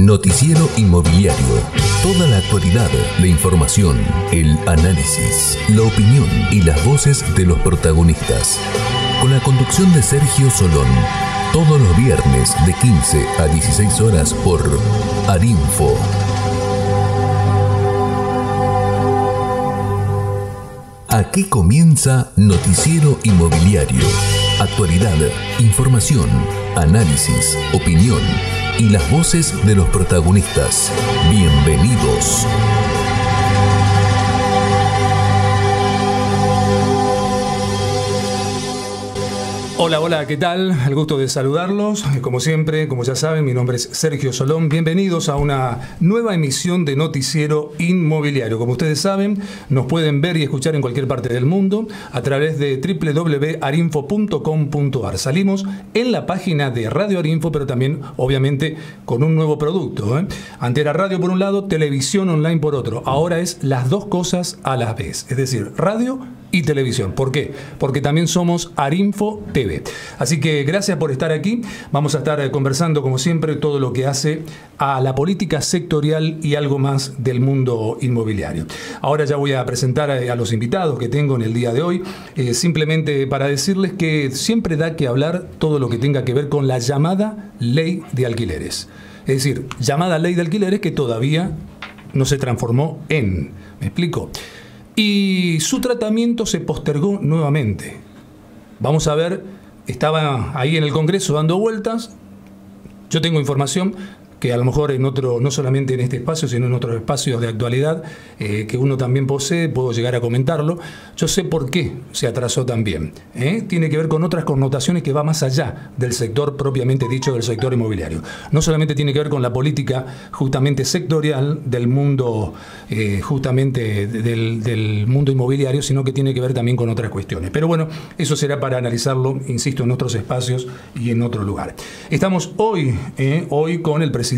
Noticiero Inmobiliario. Toda la actualidad, la información, el análisis, la opinión y las voces de los protagonistas. Con la conducción de Sergio Solón. Todos los viernes de 15 a 16 horas por Arinfo. Aquí comienza Noticiero Inmobiliario. Actualidad, información, análisis, opinión y las voces de los protagonistas. Bienvenidos. Hola, hola, ¿qué tal? El gusto de saludarlos. Como siempre, como ya saben, mi nombre es Sergio Solón. Bienvenidos a una nueva emisión de Noticiero Inmobiliario. Como ustedes saben, nos pueden ver y escuchar en cualquier parte del mundo a través de www.arinfo.com.ar. Salimos en la página de Radio Arinfo, pero también, obviamente, con un nuevo producto. Antes era radio por un lado, televisión online por otro. Ahora es las dos cosas a la vez. Es decir, radio y televisión. ¿Por qué? Porque también somos Arinfo TV. Así que gracias por estar aquí. Vamos a estar conversando, como siempre, todo lo que hace a la política sectorial y algo más del mundo inmobiliario. Ahora ya voy a presentar a los invitados que tengo en el día de hoy, simplemente para decirles que siempre da que hablar todo lo que tenga que ver con la llamada ley de alquileres. Es decir, llamada ley de alquileres que todavía no se transformó en... ¿Me explico? Y su tratamiento se postergó nuevamente. Vamos a ver, estaba ahí en el Congreso dando vueltas. Yo tengo información que a lo mejor en otro, no solamente en este espacio, sino en otros espacios de actualidad que uno también posee, puedo llegar a comentarlo. Yo sé por qué se atrasó también. Tiene que ver con otras connotaciones que va más allá del sector propiamente dicho, del sector inmobiliario. No solamente tiene que ver con la política justamente sectorial del mundo, justamente del mundo inmobiliario, sino que tiene que ver también con otras cuestiones. Pero bueno, eso será para analizarlo, insisto, en otros espacios y en otro lugar. Estamos hoy con el presidente,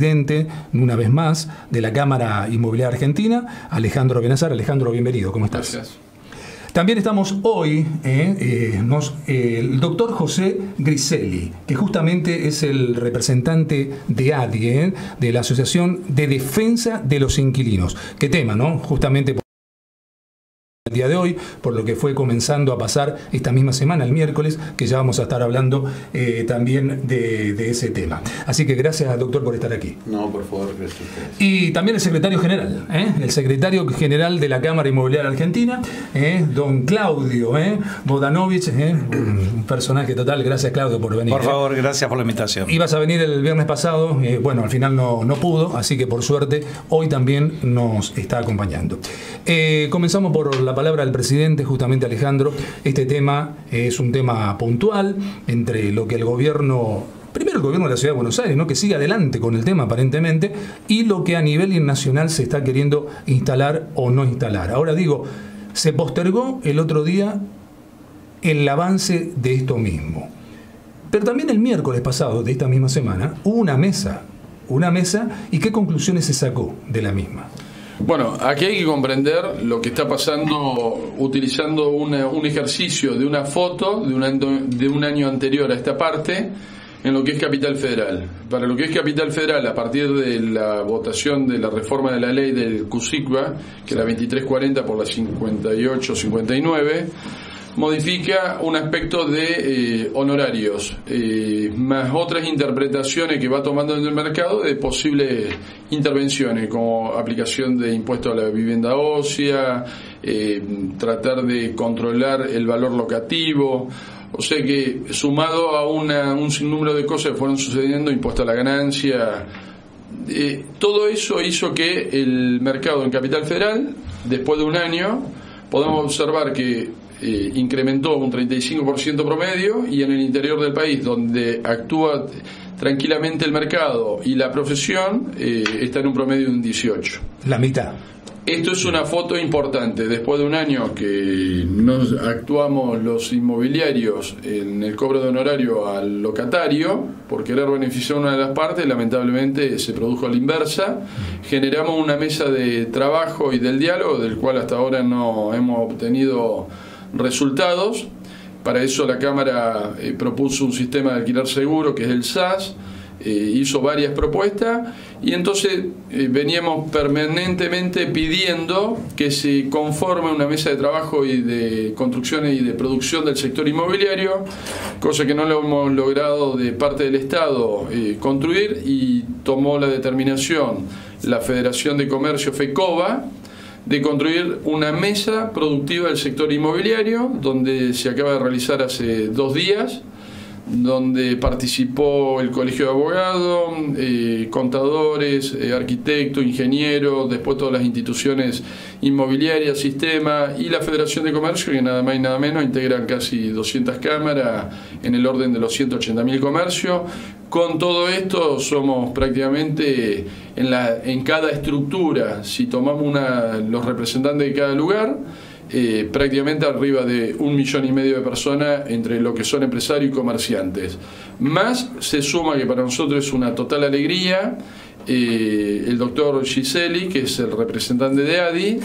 una vez más, de la Cámara Inmobiliaria Argentina, Alejandro Benazar. Alejandro, bienvenido, ¿cómo estás? Gracias. También estamos hoy el doctor José Griselli, que justamente es el representante de ADI, de la Asociación de Defensa de los Inquilinos. ¿Qué tema, no? Justamente por el día de hoy, por lo que fue comenzando a pasar esta misma semana, el miércoles, que ya vamos a estar hablando también de ese tema. Así que gracias, doctor, por estar aquí. No, por favor, gracias a ustedes. Y también el secretario general, el secretario general de la Cámara Inmobiliaria Argentina, don Claudio Bodanovich, un personaje total. Gracias, Claudio, por venir. Por favor, gracias por la invitación. Ibas a venir el viernes pasado, bueno, al final no pudo, así que por suerte hoy también nos está acompañando. Comenzamos por la palabra del presidente, justamente, Alejandro. Este tema es un tema puntual entre lo que el gobierno, primero el gobierno de la Ciudad de Buenos Aires, ¿no?, que sigue adelante con el tema aparentemente, y lo que a nivel nacional se está queriendo instalar o no instalar. Ahora digo, se postergó el otro día el avance de esto mismo. Pero también el miércoles pasado de esta misma semana hubo una mesa, ¿y qué conclusiones se sacó de la misma? Bueno, aquí hay que comprender lo que está pasando utilizando un ejercicio de una foto de un año anterior a esta parte en lo que es Capital Federal. Para lo que es Capital Federal, a partir de la votación de la reforma de la ley del CUSICBA, que es la 2340 por la 5859, modifica un aspecto de honorarios, más otras interpretaciones que va tomando en el mercado de posibles intervenciones, como aplicación de impuesto a la vivienda ósea, tratar de controlar el valor locativo. O sea que, sumado a un sinnúmero de cosas que fueron sucediendo, impuesto a la ganancia, todo eso hizo que el mercado en Capital Federal, después de un año, podemos observar que incrementó un 35% promedio, y en el interior del país, donde actúa tranquilamente el mercado y la profesión, está en un promedio de un 18%. La mitad. Esto es una foto importante. Después de un año que nos actuamos los inmobiliarios en el cobro de honorario al locatario, por querer beneficiar a una de las partes, lamentablemente se produjo a la inversa. Generamos una mesa de trabajo y del diálogo, del cual hasta ahora no hemos obtenido resultados. Para eso la Cámara propuso un sistema de alquiler seguro, que es el SAS, hizo varias propuestas y entonces veníamos permanentemente pidiendo que se conforme una mesa de trabajo y de construcciones y de producción del sector inmobiliario, cosa que no lo hemos logrado de parte del Estado construir, y tomó la determinación la Federación de Comercio FECOBA de construir una mesa productiva del sector inmobiliario, donde se acaba de realizar hace 2 días, donde participó el Colegio de Abogados, contadores, arquitectos, ingenieros, después todas las instituciones inmobiliarias, sistemas, y la Federación de Comercio, que nada más y nada menos integran casi 200 cámaras en el orden de los 180.000 comercios. Con todo esto somos prácticamente en cada estructura, si tomamos los representantes de cada lugar, prácticamente arriba de 1,5 millones de personas entre lo que son empresarios y comerciantes. Más se suma, que para nosotros es una total alegría, el doctor Giseli, que es el representante de ADI,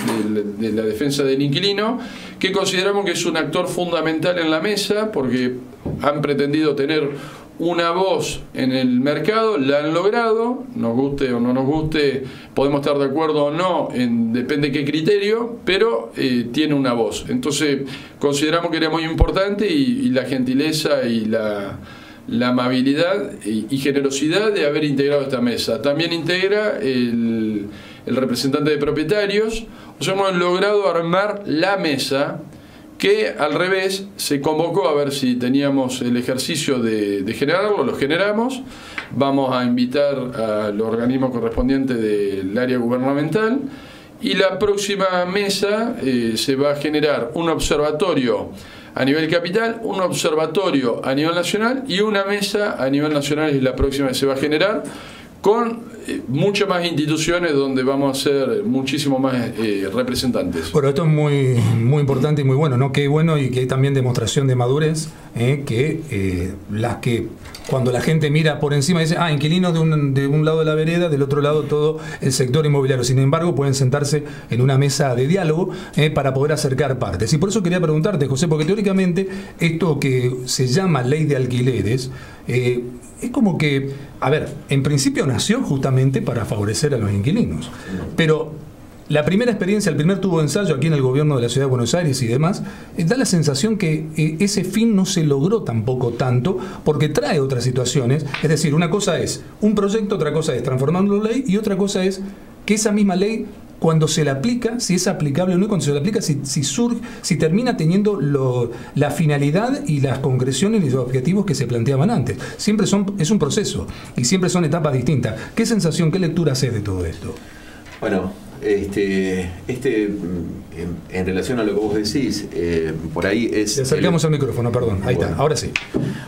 de la defensa del inquilino, que consideramos que es un actor fundamental en la mesa, porque han pretendido tener una voz en el mercado, la han logrado, nos guste o no nos guste, podemos estar de acuerdo o no, depende de qué criterio, pero tiene una voz. Entonces consideramos que era muy importante, y la gentileza y la amabilidad y generosidad de haber integrado esta mesa. También integra el representante de propietarios. O sea, hemos logrado armar la mesa, que al revés se convocó a ver si teníamos el ejercicio de generarlo. Lo generamos. Vamos a invitar al organismo correspondiente del área gubernamental, y la próxima mesa se va a generar un observatorio a nivel capital, un observatorio a nivel nacional, y una mesa a nivel nacional es la próxima que se va a generar, con muchas más instituciones donde vamos a ser muchísimo más representantes. Bueno, esto es muy importante y muy bueno, ¿no? Qué bueno, y que hay también demostración de madurez, las que cuando la gente mira por encima dice, inquilinos de un lado de la vereda, del otro lado todo el sector inmobiliario. Sin embargo, pueden sentarse en una mesa de diálogo para poder acercar partes. Y por eso quería preguntarte, José, porque teóricamente esto que se llama ley de alquileres, es como que, en principio nació justamente para favorecer a los inquilinos. Pero la primera experiencia, el primer tubo de ensayo aquí en el gobierno de la Ciudad de Buenos Aires y demás, da la sensación que ese fin no se logró tampoco tanto, porque trae otras situaciones. Es decir, una cosa es un proyecto, otra cosa es transformarlo en ley, y otra cosa es que esa misma ley, cuando se la aplica, si es aplicable o no, y cuando se la aplica, si termina teniendo la finalidad y las concreciones y los objetivos que se planteaban antes. Siempre es un proceso, y siempre son etapas distintas. ¿Qué sensación, qué lectura haces de todo esto? Bueno, en relación a lo que vos decís, por ahí es... Le acercamos al micrófono, perdón. Ahí está, ahora sí.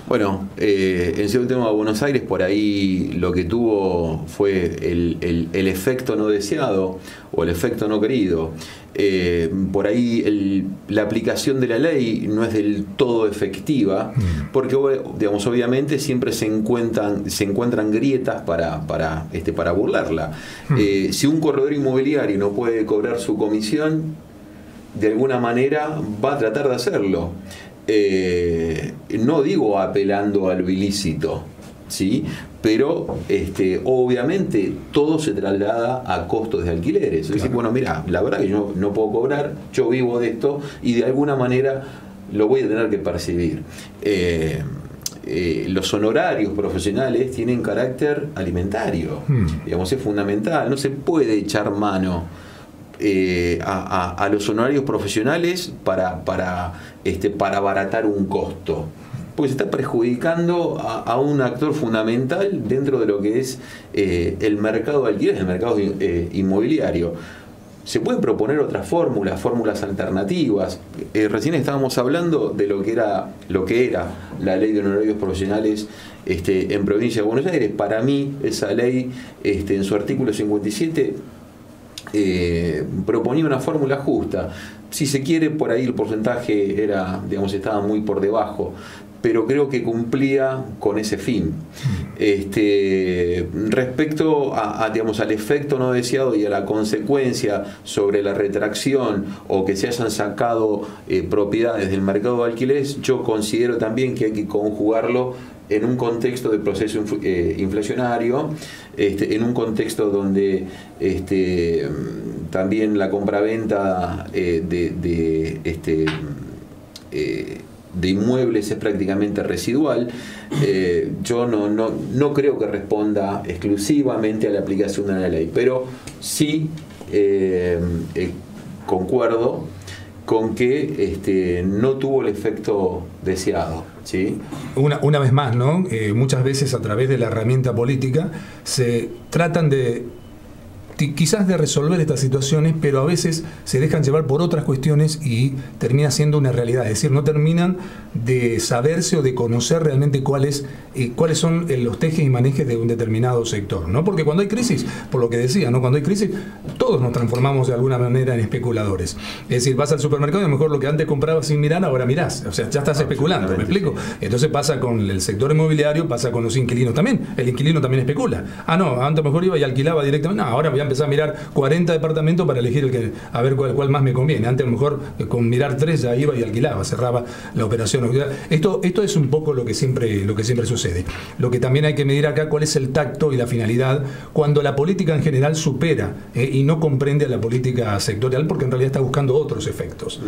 Bueno, en cierto tema de Buenos Aires, por ahí lo que tuvo fue el efecto no deseado o el efecto no querido. Por ahí la aplicación de la ley no es del todo efectiva, porque digamos, obviamente siempre se encuentran grietas para burlarla. Si un corredor inmobiliario no puede cobrar su comisión, de alguna manera va a tratar de hacerlo. No digo apelando a lo ilícito, ¿sí? Pero obviamente todo se traslada a costos de alquileres. Claro. Decir, bueno, mira, la verdad que yo no puedo cobrar, yo vivo de esto y de alguna manera lo voy a tener que percibir. Los honorarios profesionales tienen carácter alimentario, digamos, es fundamental. No se puede echar mano a los honorarios profesionales para abaratar un costo, porque se está perjudicando a un actor fundamental dentro de lo que es el mercado de alquileres, el mercado inmobiliario. Se pueden proponer otras fórmulas alternativas. Recién estábamos hablando de lo que era la ley de honorarios profesionales en provincia de Buenos Aires. Para mí, esa ley, en su artículo 57, proponía una fórmula justa. Si se quiere, por ahí el porcentaje estaba muy por debajo, pero creo que cumplía con ese fin. Respecto al efecto no deseado y a la consecuencia sobre la retracción o que se hayan sacado propiedades del mercado de alquileres, yo considero también que hay que conjugarlo en un contexto de proceso inflacionario, en un contexto donde también la compraventa de inmuebles es prácticamente residual. Yo no creo que responda exclusivamente a la aplicación de una ley, pero sí concuerdo con que no tuvo el efecto deseado. ¿Sí? Una vez más, ¿no? Muchas veces a través de la herramienta política se tratan quizás de resolver estas situaciones, pero a veces se dejan llevar por otras cuestiones y termina siendo una realidad. Es decir, no terminan de saberse o de conocer realmente cuáles son los tejes y manejes de un determinado sector, ¿no? Porque cuando hay crisis, por lo que decía, ¿no? Cuando hay crisis, todos nos transformamos de alguna manera en especuladores. Es decir, vas al supermercado y a lo mejor lo que antes comprabas sin mirar, ahora mirás. O sea, ya estás especulando, ¿me explico? Entonces pasa con el sector inmobiliario, pasa con los inquilinos también. El inquilino también especula. No, antes mejor iba y alquilaba directamente. No, ahora voy a empezar a mirar 40 departamentos para elegir a ver cuál más me conviene. Antes a lo mejor con mirar 3 ya iba y alquilaba, cerraba la operación. Esto es un poco lo que siempre sucede. Lo que también hay que medir acá, cuál es el tacto y la finalidad cuando la política en general supera y no comprende a la política sectorial, porque en realidad está buscando otros efectos,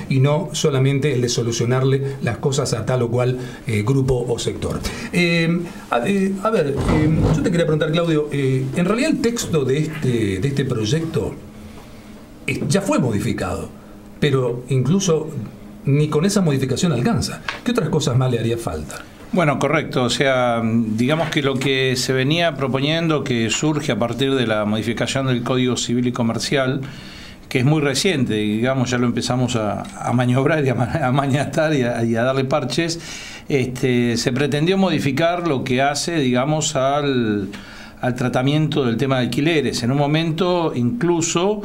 y no solamente el de solucionarle las cosas a tal o cual grupo o sector. A ver, yo te quería preguntar, Claudio, en realidad el texto de este proyecto ya fue modificado, pero incluso ni con esa modificación alcanza. ¿Qué otras cosas más le haría falta? Bueno, correcto. O sea, digamos que lo que se venía proponiendo, que surge a partir de la modificación del Código Civil y Comercial, que es muy reciente, digamos, ya lo empezamos a maniobrar y a maniatar y a darle parches, se pretendió modificar lo que hace, digamos, al tratamiento del tema de alquileres. En un momento incluso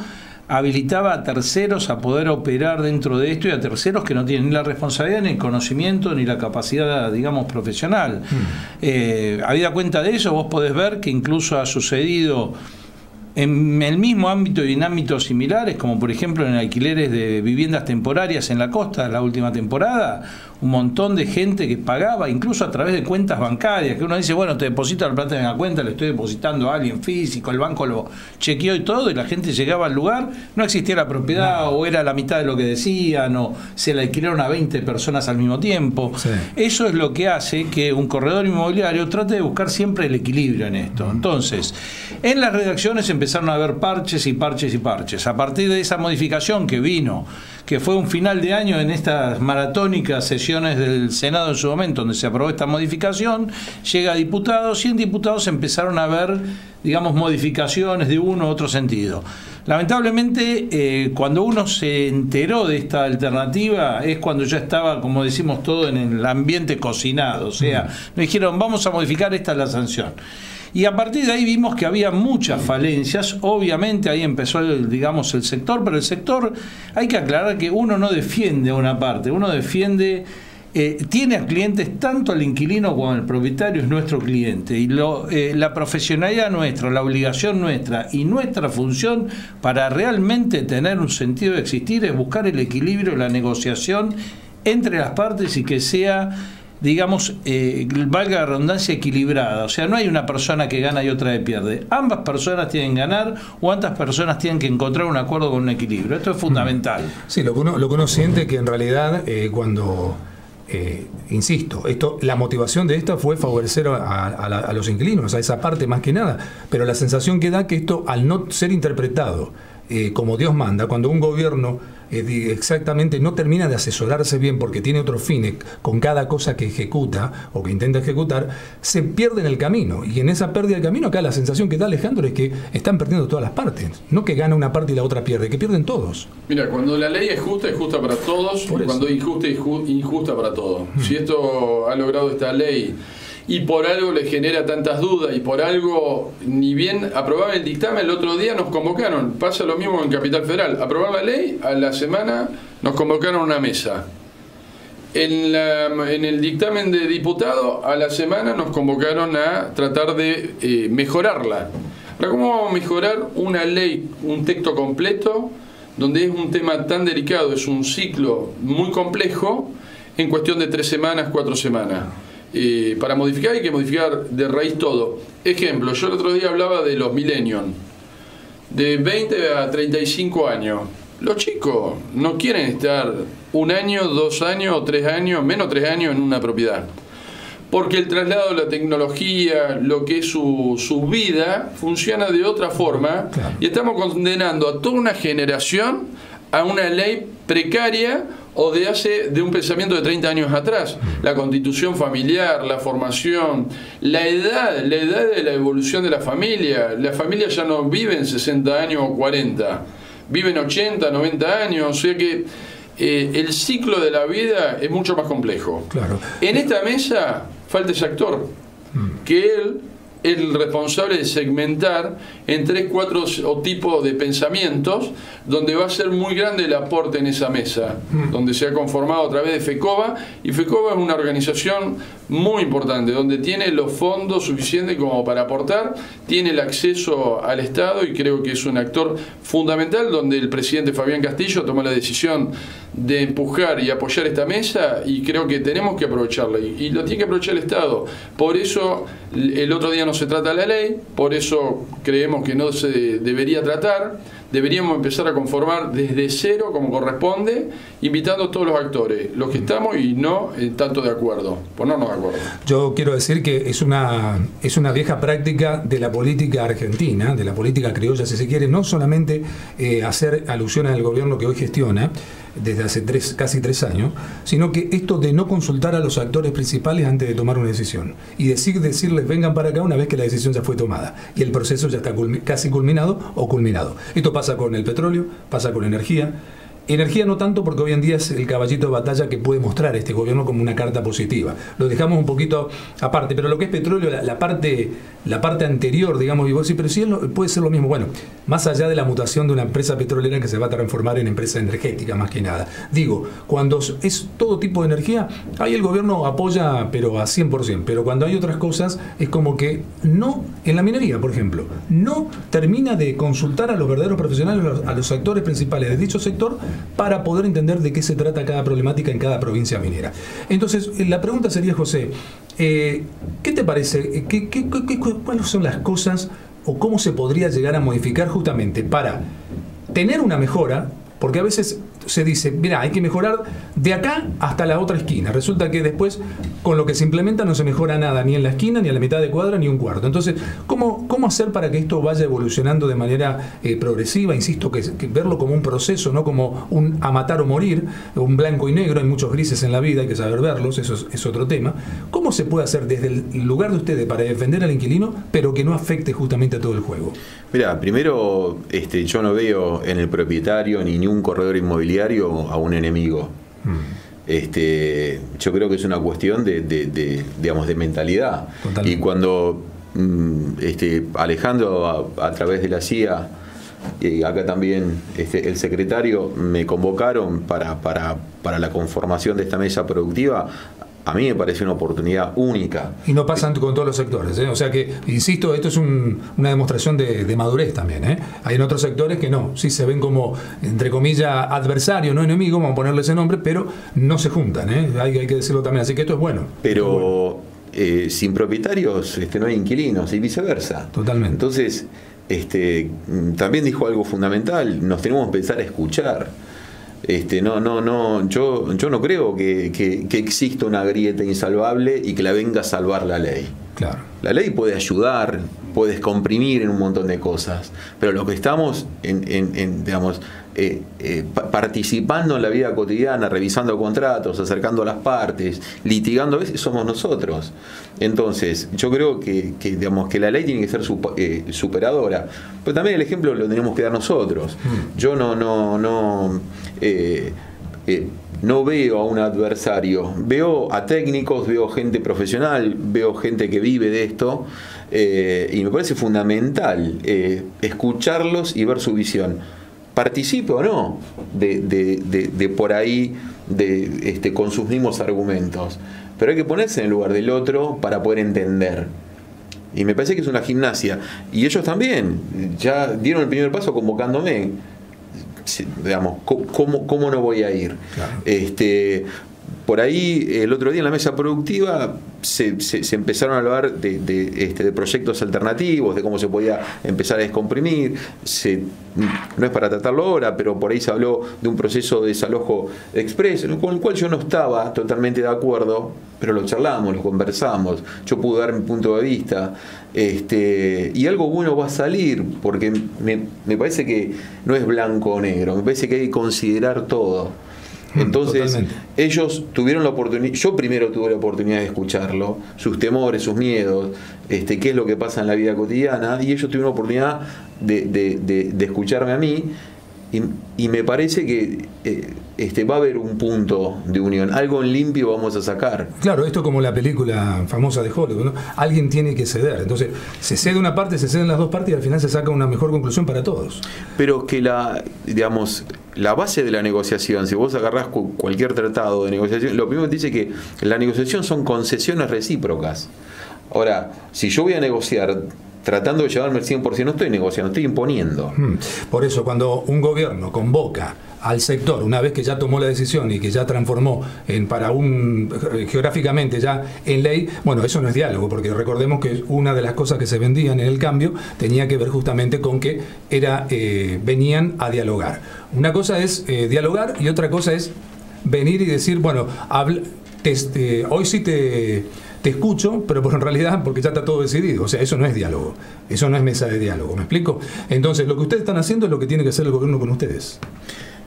habilitaba a terceros a poder operar dentro de esto, y a terceros que no tienen ni la responsabilidad, ni el conocimiento, ni la capacidad, digamos, profesional. Habida cuenta de eso, vos podés ver que incluso ha sucedido en el mismo ámbito y en ámbitos similares, como por ejemplo en alquileres de viviendas temporarias en la costa, la última temporada, un montón de gente que pagaba, incluso a través de cuentas bancarias, que uno dice, bueno, te deposito la plata en la cuenta, le estoy depositando a alguien físico, el banco lo chequeó y todo, y la gente llegaba al lugar, no existía la propiedad, o era la mitad de lo que decían, o se la alquilaron a 20 personas al mismo tiempo. Sí. Eso es lo que hace que un corredor inmobiliario trate de buscar siempre el equilibrio en esto. Entonces, en las redacciones empezaron a haber parches y parches y parches. A partir de esa modificación que vino, que fue un final de año en estas maratónicas sesiones del Senado en su momento, donde se aprobó esta modificación, llega a diputados, y en diputados empezaron a haber, digamos, modificaciones de uno u otro sentido. Lamentablemente, cuando uno se enteró de esta alternativa, es cuando ya estaba, como decimos todo, en el ambiente cocinado. O sea, nos dijeron, vamos a modificar, esta es la sanción. Y a partir de ahí vimos que había muchas falencias. Obviamente ahí empezó digamos, el sector, pero el sector, hay que aclarar que uno no defiende a una parte, uno defiende, tiene a clientes, tanto al inquilino como al propietario es nuestro cliente, y la profesionalidad nuestra, la obligación nuestra y nuestra función para realmente tener un sentido de existir es buscar el equilibrio, la negociación entre las partes, y que sea, digamos, valga la redundancia, equilibrada. O sea, no hay una persona que gana y otra que pierde. Ambas personas tienen que ganar, o ambas personas tienen que encontrar un acuerdo con un equilibrio. Esto es fundamental. Sí, lo que uno siente que en realidad cuando... insisto, la motivación de esta fue favorecer a los inquilinos, a esa parte más que nada, pero la sensación que da que esto, al no ser interpretado como Dios manda, cuando un gobierno exactamente no termina de asesorarse bien porque tiene otros fines con cada cosa que ejecuta o que intenta ejecutar, se pierde en el camino, y en esa pérdida del camino acá la sensación que da Alejandro es que están perdiendo todas las partes, no que gana una parte y la otra pierde, que pierden todos. Mira, cuando la ley es justa para todos, y cuando es injusta, es injusta para todos. Si esto ha logrado esta ley y por algo le genera tantas dudas, y por algo, ni bien aprobaban el dictamen, el otro día nos convocaron. Pasa lo mismo en Capital Federal. Aprobar la ley, a la semana nos convocaron a una mesa. En el dictamen de diputado, a la semana nos convocaron a tratar de mejorarla. Ahora, ¿cómo vamos a mejorar una ley, un texto completo, donde es un tema tan delicado, es un ciclo muy complejo, en cuestión de 3 semanas, 4 semanas? Para modificar hay que modificar de raíz todo. Ejemplo, yo el otro día hablaba de los millennials, de 20 a 35 años. Los chicos no quieren estar 1 año, 2 años, 3 años, menos 3 años en una propiedad. Porque el traslado de la tecnología, lo que es su vida, funciona de otra forma. Claro. Y estamos condenando a toda una generación a una ley precaria o de un pensamiento de 30 años atrás. La constitución familiar, la formación, la edad de la evolución de la familia. La familia ya no vive en 60 años o 40, viven 80, 90 años, o sea que el ciclo de la vida es mucho más complejo. Claro. En esta mesa falta ese actor, que él es el responsable de segmentar en 3, 4 tipos de pensamientos, donde va a ser muy grande el aporte en esa mesa, donde se ha conformado a través de FECOBA, y FECOBA es una organización muy importante, donde tiene los fondos suficientes como para aportar, tiene el acceso al Estado, y creo que es un actor fundamental, donde el presidente Fabián Castillo tomó la decisión de empujar y apoyar esta mesa, y creo que tenemos que aprovecharla, y lo tiene que aprovechar el Estado. Por eso el otro día no se trata la ley, por eso creemos que no se debería tratar. Deberíamos empezar a conformar desde cero, como corresponde, invitando a todos los actores, los que estamos y no tanto de acuerdo, ponernos de acuerdo. Yo quiero decir que es una vieja práctica de la política argentina, de la política criolla, si se quiere, no solamente hacer alusión al gobierno que hoy gestiona, desde hace casi 3 años, sino que esto de no consultar a los actores principales antes de tomar una decisión y decirles vengan para acá una vez que la decisión ya fue tomada y el proceso ya está casi culminado o culminado. Esto pasa con el petróleo, pasa con energía. Energía no tanto, porque hoy en día es el caballito de batalla que puede mostrar este gobierno como una carta positiva. Lo dejamos un poquito aparte, pero lo que es petróleo, la parte anterior, digamos, y vos decís, pero sí puede ser lo mismo. Bueno, más allá de la mutación de una empresa petrolera que se va a transformar en empresa energética, más que nada. Digo, cuando es todo tipo de energía, ahí el gobierno apoya, pero a 100%. Pero cuando hay otras cosas, es como que no, en la minería, por ejemplo, no termina de consultar a los verdaderos profesionales, a los actores principales de dicho sector, para poder entender de qué se trata cada problemática en cada provincia minera. Entonces, la pregunta sería, José, ¿qué te parece? ¿Cuáles son las cosas o cómo se podría llegar a modificar justamente para tener una mejora? Porque a veces se dice, mira, hay que mejorar de acá hasta la otra esquina. Resulta que después, con lo que se implementa, no se mejora nada, ni en la esquina, ni a la mitad de cuadra, ni un cuarto. Entonces, ¿cómo hacer para que esto vaya evolucionando de manera progresiva? Insisto, que verlo como un proceso, no como un a matar o morir, un blanco y negro. Hay muchos grises en la vida, hay que saber verlos, eso es otro tema. ¿Cómo se puede hacer desde el lugar de ustedes para defender al inquilino, pero que no afecte justamente a todo el juego? Mira, primero, yo no veo en el propietario ni un corredor inmobiliario a un enemigo. Yo creo que es una cuestión de mentalidad. Totalmente. Y cuando Alejandro a través de la CIA y acá también el secretario me convocaron para la conformación de esta mesa productiva, a mí me parece una oportunidad única. Y no pasan con todos los sectores, ¿eh? O sea que, insisto, esto es una demostración de madurez también, ¿eh? Hay en otros sectores que no, sí se ven como, entre comillas, adversarios, no enemigos, vamos a ponerle ese nombre, pero no se juntan, ¿eh? Hay que decirlo también, así que esto es bueno. Pero sin propietarios no hay inquilinos y viceversa. Totalmente. Entonces, también dijo algo fundamental, nos tenemos que empezar a escuchar. Yo no creo que exista una grieta insalvable y que la venga a salvar la ley. Claro. La ley puede ayudar, puede descomprimir en un montón de cosas, pero lo que estamos participando en la vida cotidiana, revisando contratos, acercando a las partes, litigando a veces, somos nosotros. Entonces, yo creo que la ley tiene que ser superadora, pero también el ejemplo lo tenemos que dar nosotros. Yo no veo a un adversario, veo a técnicos, veo gente profesional, veo gente que vive de esto, y me parece fundamental escucharlos y ver su visión. Participe o no de por ahí con sus mismos argumentos, pero hay que ponerse en el lugar del otro para poder entender. Y me parece que es una gimnasia, y ellos también ya dieron el primer paso convocándome. ¿Cómo no voy a ir? Claro. por ahí el otro día en la mesa productiva se empezaron a hablar de proyectos alternativos, de cómo se podía empezar a descomprimir. No es para tratarlo ahora, pero por ahí se habló de un proceso de desalojo express, con el cual yo no estaba totalmente de acuerdo, pero lo charlamos, lo conversamos, yo pude dar mi punto de vista, y algo bueno va a salir, porque me parece que no es blanco o negro, me parece que hay que considerar todo. Entonces, totalmente. Ellos tuvieron la oportunidad, yo primero tuve la oportunidad de escucharlo, sus temores, sus miedos, qué es lo que pasa en la vida cotidiana, y ellos tuvieron la oportunidad de escucharme a mí, y me parece que va a haber un punto de unión, algo en limpio vamos a sacar. Claro, esto como la película famosa de Hollywood, ¿no? Alguien tiene que ceder, entonces se cede una parte, se ceden las dos partes y al final se saca una mejor conclusión para todos. Pero que la base de la negociación, si vos agarrás cualquier tratado de negociación, lo primero que dice que la negociación son concesiones recíprocas. Ahora, si yo voy a negociar tratando de llevarme el 100%, no estoy negociando, estoy imponiendo. Por eso, cuando un gobierno convoca al sector, una vez que ya tomó la decisión y que ya transformó geográficamente ya en ley, bueno, eso no es diálogo, porque recordemos que una de las cosas que se vendían en el cambio tenía que ver justamente con que venían a dialogar. Una cosa es dialogar y otra cosa es venir y decir, bueno, hoy sí te escucho, pero en realidad porque ya está todo decidido. O sea, eso no es diálogo, eso no es mesa de diálogo, ¿me explico? Entonces, lo que ustedes están haciendo es lo que tiene que hacer el gobierno con ustedes.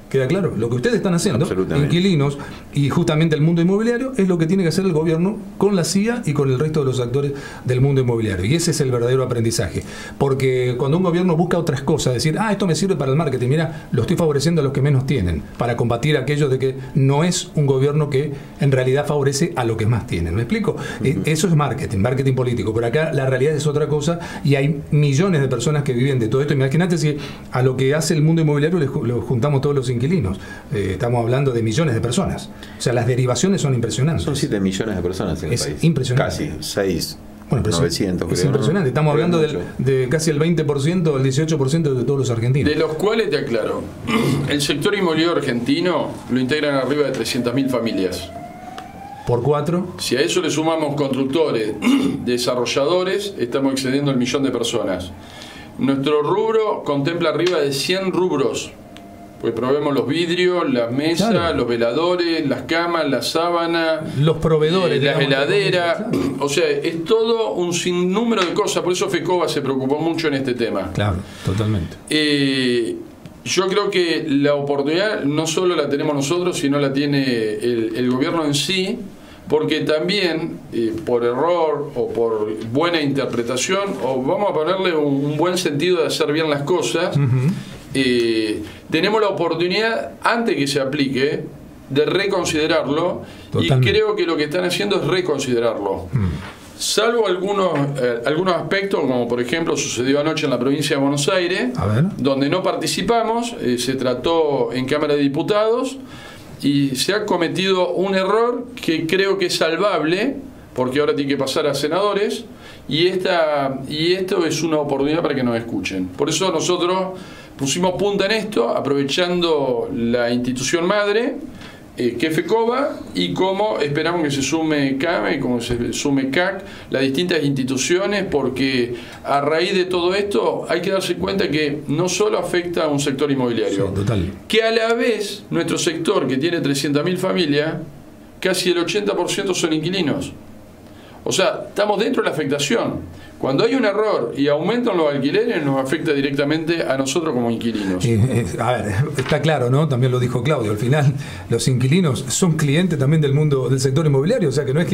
¿Queda claro? Lo que ustedes están haciendo, inquilinos y justamente el mundo inmobiliario, es lo que tiene que hacer el gobierno con la CIA y con el resto de los actores del mundo inmobiliario. Y ese es el verdadero aprendizaje. Porque cuando un gobierno busca otras cosas, decir, esto me sirve para el marketing, mira, lo estoy favoreciendo a los que menos tienen, para combatir aquello de que no es un gobierno que en realidad favorece a los que más tienen. ¿Me explico? Eso es marketing político. Pero acá la realidad es otra cosa y hay millones de personas que viven de todo esto. Imagínate si a lo que hace el mundo inmobiliario le juntamos todos los inquilinos. Estamos hablando de millones de personas. O sea, las derivaciones son impresionantes. Son 7 millones de personas en el país. Impresionante. Casi 6. Bueno, pero 900, es creo, impresionante. ¿no? Estamos hablando de casi el 20%, el 18% de todos los argentinos. De los cuales, te aclaro, el sector inmobiliario argentino lo integran arriba de 300.000 familias. ¿Por 4? Si a eso le sumamos constructores, desarrolladores, estamos excediendo el 1.000.000 de personas. Nuestro rubro contempla arriba de 100 rubros. Pues probemos los vidrios, las mesas, claro, los veladores, las camas, las sábanas, los proveedores, las heladeras. Claro. O sea, es todo un sinnúmero de cosas. Por eso FECOBA se preocupó mucho en este tema. Claro, totalmente. Yo creo que la oportunidad no solo la tenemos nosotros, sino la tiene el gobierno en sí, porque también por error o por buena interpretación, o vamos a ponerle un buen sentido de hacer bien las cosas, tenemos la oportunidad, antes que se aplique, de reconsiderarlo. Totalmente. Y creo que lo que están haciendo es reconsiderarlo. Salvo algunos aspectos, como por ejemplo sucedió anoche en la provincia de Buenos Aires, donde no participamos, se trató en Cámara de Diputados y se ha cometido un error que creo que es salvable, porque ahora tiene que pasar a senadores, y esto es una oportunidad para que nos escuchen. Por eso nosotros pusimos punta en esto, aprovechando la institución madre, que es FECOBA, y cómo esperamos que se sume CAME, como se sume CAC, las distintas instituciones, porque a raíz de todo esto hay que darse cuenta que no solo afecta a un sector inmobiliario, que a la vez nuestro sector, que tiene 300.000 familias, casi el 80% son inquilinos. O sea, estamos dentro de la afectación. Cuando hay un error y aumentan los alquileres, nos afecta directamente a nosotros como inquilinos. A ver, está claro, ¿no? También lo dijo Claudio. Al final, los inquilinos son clientes también del mundo del sector inmobiliario. O sea, que no es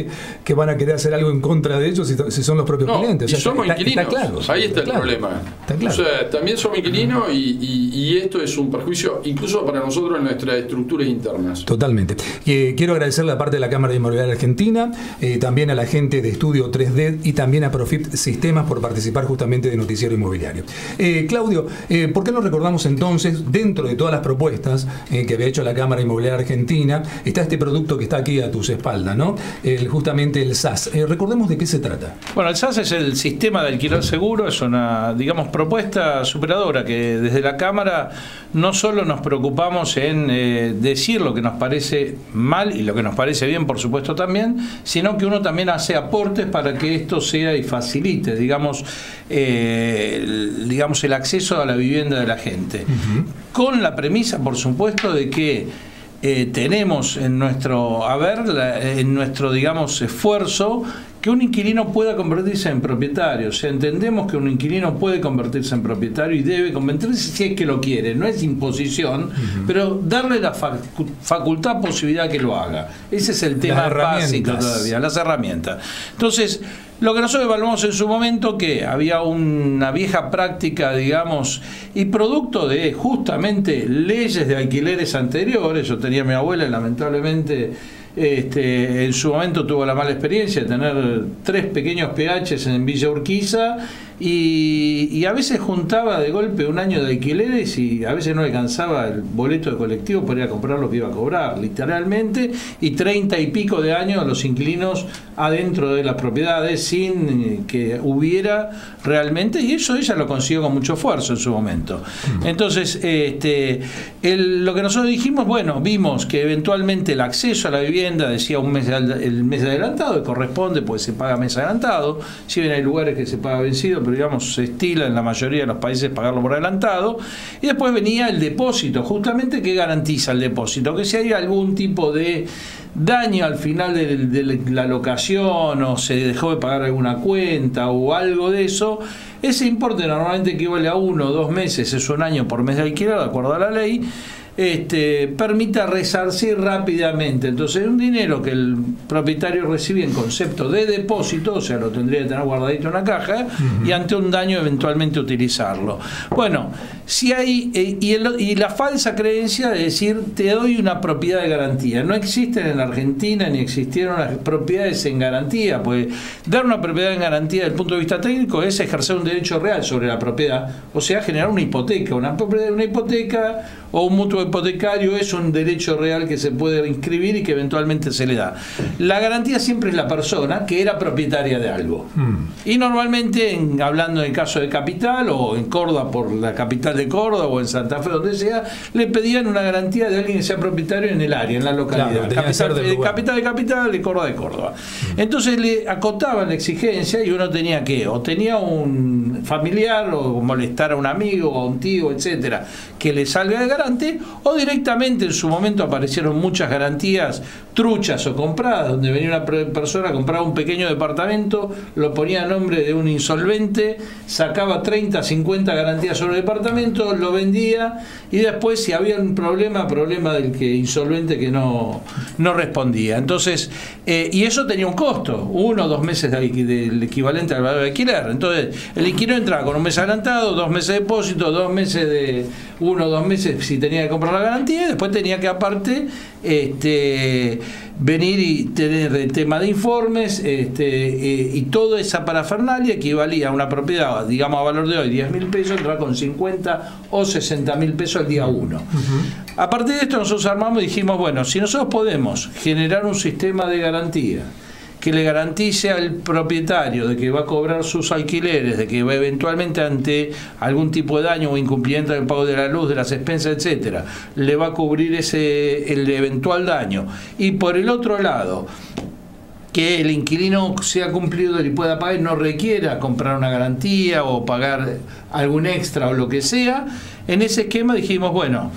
que van a querer hacer algo en contra de ellos si son los propios clientes. O sea, y somos inquilinos. Está claro, ahí está el problema. Está claro. O sea, también somos inquilinos y esto es un perjuicio incluso para nosotros en nuestras estructuras internas. Totalmente. Quiero agradecerle a parte de la Cámara de Inmobiliaria Argentina, también a la gente de Estudio 3D y también a Profit Sistemas por participar justamente de Noticiero Inmobiliario. Claudio, ¿por qué no recordamos entonces, dentro de todas las propuestas que había hecho la Cámara Inmobiliaria Argentina, está este producto que está aquí a tus espaldas, ¿no? Justamente el SAS. Recordemos de qué se trata. Bueno, el SAS es el sistema de alquiler seguro, es una, digamos, propuesta superadora que desde la Cámara no solo nos preocupamos en decir lo que nos parece mal y lo que nos parece bien, por supuesto también, sino que uno también hace aportes para que esto sea y facilite, digamos, el acceso a la vivienda de la gente. Con la premisa, por supuesto, de que tenemos en nuestro digamos, esfuerzo que un inquilino pueda convertirse en propietario. O sea, entendemos que un inquilino puede convertirse en propietario y debe convertirse si es que lo quiere. No es imposición, pero darle la facultad, posibilidad que lo haga. Ese es el tema básico todavía, las herramientas. Entonces, lo que nosotros evaluamos en su momento, que había una vieja práctica, digamos, y producto de justamente leyes de alquileres anteriores. Yo tenía a mi abuela y lamentablemente en su momento tuvo la mala experiencia de tener 3 pequeños PHs en Villa Urquiza y a veces juntaba de golpe un año de alquileres y a veces no alcanzaba el boleto de colectivo para ir a comprar lo que iba a cobrar, literalmente, y 30 y pico de años los inquilinos adentro de las propiedades sin que hubiera realmente, y eso ella lo consiguió con mucho esfuerzo en su momento. Entonces, lo que nosotros dijimos, bueno, vimos que eventualmente el acceso a la vivienda decía el mes adelantado, y corresponde, pues se paga mes adelantado, si bien hay lugares que se paga vencido, pero digamos se estila en la mayoría de los países pagarlo por adelantado, y después venía el depósito, justamente, que garantiza el depósito, que si hay algún tipo de daño al final de la locación o se dejó de pagar alguna cuenta o algo de eso, ese importe normalmente equivale a 1 o 2 meses, es un año por mes de alquiler, de acuerdo a la ley, permita resarcir rápidamente. Entonces, un dinero que el propietario recibe en concepto de depósito, o sea, lo tendría que tener guardadito en una caja, y ante un daño eventualmente utilizarlo. Bueno, si hay y la falsa creencia de decir te doy una propiedad de garantía. No existen en la Argentina ni existieron las propiedades en garantía, pues dar una propiedad en garantía desde el punto de vista técnico es ejercer un derecho real sobre la propiedad, o sea, generar una hipoteca. Una hipoteca o un mutuo hipotecario es un derecho real que se puede inscribir y que eventualmente se le da. La garantía siempre es la persona que era propietaria de algo. Y normalmente, hablando del caso de Capital o en Córdoba, por la capital de Córdoba o en Santa Fe, donde sea, le pedían una garantía de alguien que sea propietario en el área, en la localidad. Claro, capital de Capital, de Córdoba. Entonces le acotaban la exigencia y uno tenía que, o tenía un familiar o molestar a un amigo o a un tío, etcétera, que le salga de garante, o directamente en su momento aparecieron muchas garantías truchas o compradas, donde venía una persona, compraba un pequeño departamento, lo ponía a nombre de un insolvente, sacaba 30, 50 garantías sobre el departamento, lo vendía y después, si había un problema del que insolvente que no respondía. Entonces, y eso tenía un costo, 1 o 2 meses del equivalente al valor de alquiler. Entonces, el inquilino entraba con un mes adelantado, 2 meses de depósito, 2 meses de 1 o 2 meses si tenía que comprar la garantía, y después tenía que aparte venir y tener el tema de informes y toda esa parafernalia equivalía a una propiedad, digamos a valor de hoy 10.000 pesos, entrar con 50 o 60.000 pesos el día 1. A partir de esto nosotros armamos y dijimos, bueno, si nosotros podemos generar un sistema de garantía que le garantice al propietario de que va a cobrar sus alquileres, de que va eventualmente ante algún tipo de daño o incumplimiento del pago de la luz, de las expensas, etcétera, le va a cubrir el eventual daño. Y por el otro lado, que el inquilino sea cumplido y pueda pagar, no requiera comprar una garantía o pagar algún extra o lo que sea. En ese esquema dijimos, bueno,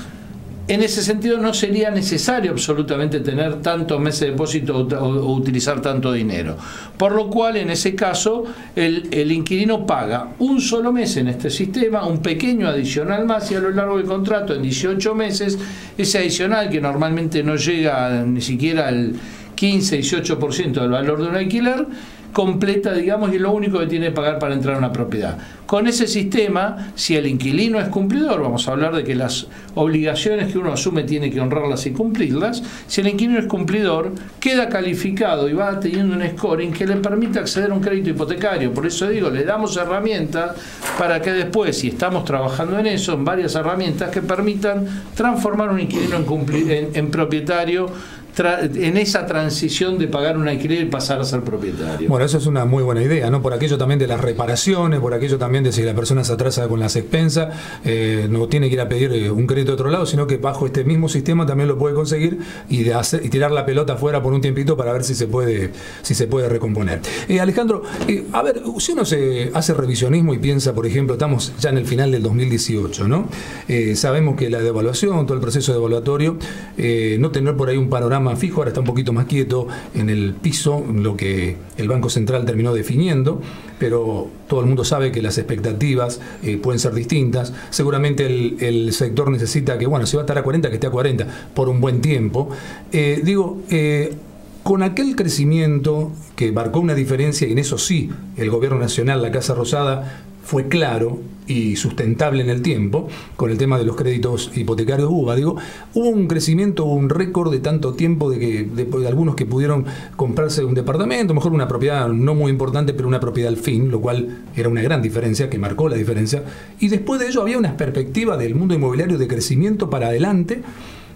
en ese sentido no sería necesario absolutamente tener tantos meses de depósito o utilizar tanto dinero. Por lo cual, en ese caso, el inquilino paga un solo mes en este sistema, un pequeño adicional más, y a lo largo del contrato, en 18 meses, ese adicional, que normalmente no llega ni siquiera al 15-18% del valor de un alquiler, completa, digamos, y es lo único que tiene que pagar para entrar a una propiedad. Con ese sistema, si el inquilino es cumplidor, vamos a hablar de que las obligaciones que uno asume tiene que honrarlas y cumplirlas, si el inquilino es cumplidor, queda calificado y va teniendo un scoring que le permite acceder a un crédito hipotecario. Por eso digo, le damos herramientas para que después, si estamos trabajando en eso, en varias herramientas que permitan transformar un inquilino en propietario, en esa transición de pagar un alquiler y pasar a ser propietario. Bueno, eso es una muy buena idea, ¿no? Por aquello también de las reparaciones, por aquello también de si la persona se atrasa con las expensas, no tiene que ir a pedir un crédito de otro lado, sino que bajo este mismo sistema también lo puede conseguir y tirar la pelota afuera por un tiempito para ver si se puede recomponer. Alejandro, a ver, si uno se hace revisionismo y piensa, por ejemplo, estamos ya en el final del 2018, ¿no? Sabemos que la devaluación, todo el proceso devaluatorio, no tener por ahí un panorama fijo, ahora está un poquito más quieto en el piso, lo que el Banco Central terminó definiendo, pero todo el mundo sabe que las expectativas pueden ser distintas. Seguramente el sector necesita que, bueno, si va a estar a 40, que esté a 40 por un buen tiempo. Con aquel crecimiento que marcó una diferencia, y en eso sí, el Gobierno Nacional, la Casa Rosada, fue claro y sustentable en el tiempo, con el tema de los créditos hipotecarios hubo un crecimiento, un récord de tanto tiempo de algunos que pudieron comprarse un departamento, mejor una propiedad no muy importante, pero una propiedad al fin, lo cual era una gran diferencia, que marcó la diferencia, y después de ello había una perspectiva del mundo inmobiliario de crecimiento para adelante.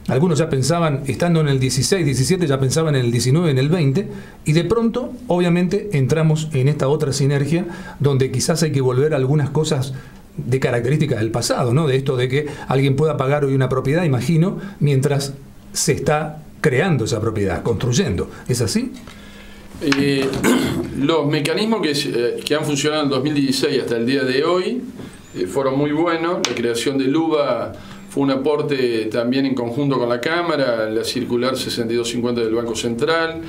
Algunos ya pensaban, estando en el 16, 17, ya pensaban en el 19, en el 20, y de pronto, obviamente, entramos en esta otra sinergia donde quizás hay que volver a algunas cosas de características del pasado, ¿no? De esto de que alguien pueda pagar hoy una propiedad, imagino, mientras se está creando esa propiedad, construyendo. ¿Es así? Los mecanismos que han funcionado en el 2016 hasta el día de hoy fueron muy buenos. La creación del UVA fue un aporte también en conjunto con la Cámara, la circular 6250 del Banco Central,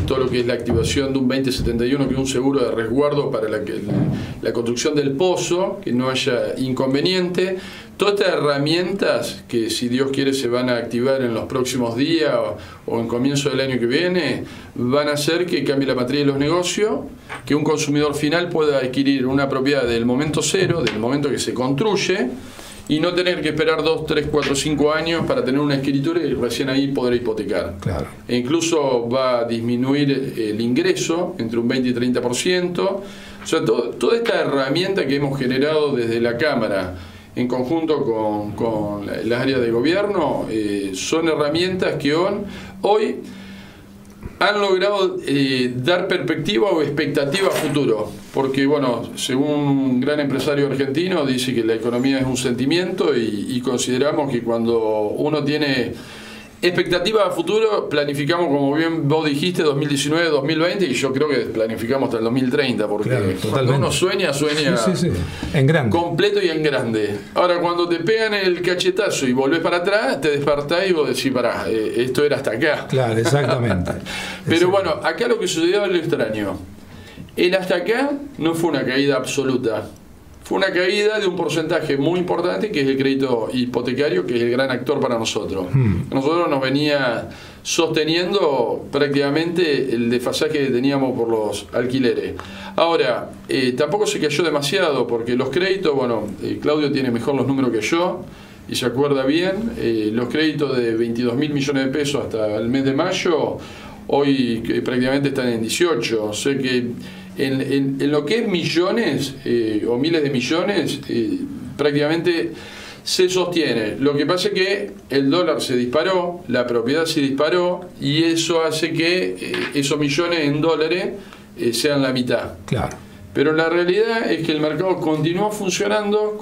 todo lo que es la activación de un 2071, que es un seguro de resguardo para la construcción del pozo, que no haya inconveniente. Todas estas herramientas que, si Dios quiere, se van a activar en los próximos días o en comienzo del año que viene, van a hacer que cambie la matriz de los negocios, que un consumidor final pueda adquirir una propiedad del momento cero, del momento que se construye, y no tener que esperar 2, 3, 4, 5 años para tener una escritura y recién ahí poder hipotecar. Claro. E incluso va a disminuir el ingreso entre un 20 y 30%. O sea, toda esta herramienta que hemos generado desde la Cámara en conjunto con las áreas de gobierno son herramientas que hoy han logrado dar perspectiva o expectativa a futuro, porque bueno, según un gran empresario argentino dice que la economía es un sentimiento y consideramos que cuando uno tiene expectativa a futuro, planificamos, como bien vos dijiste, 2019, 2020, y yo creo que planificamos hasta el 2030, porque claro, cuando uno sueña sí, en grande, completo y en grande. Ahora, cuando te pegan el cachetazo y volvés para atrás, te despertás y vos decís, pará, esto era hasta acá. Claro, exactamente. Pero bueno, acá lo que sucedió es lo extraño. El hasta acá no fue una caída absoluta. Fue una caída de un porcentaje muy importante, que es el crédito hipotecario, que es el gran actor para nosotros. Nosotros nos venía sosteniendo prácticamente el desfasaje que teníamos por los alquileres. Ahora, tampoco se cayó demasiado, porque los créditos, bueno, Claudio tiene mejor los números que yo, y se acuerda bien, los créditos de 22.000 millones de pesos hasta el mes de mayo, hoy prácticamente están en 18. O sea que en lo que es millones o miles de millones, prácticamente se sostiene. Lo que pasa es que el dólar se disparó, la propiedad se disparó, y eso hace que esos millones en dólares sean la mitad. Claro. Pero la realidad es que el mercado continuó funcionando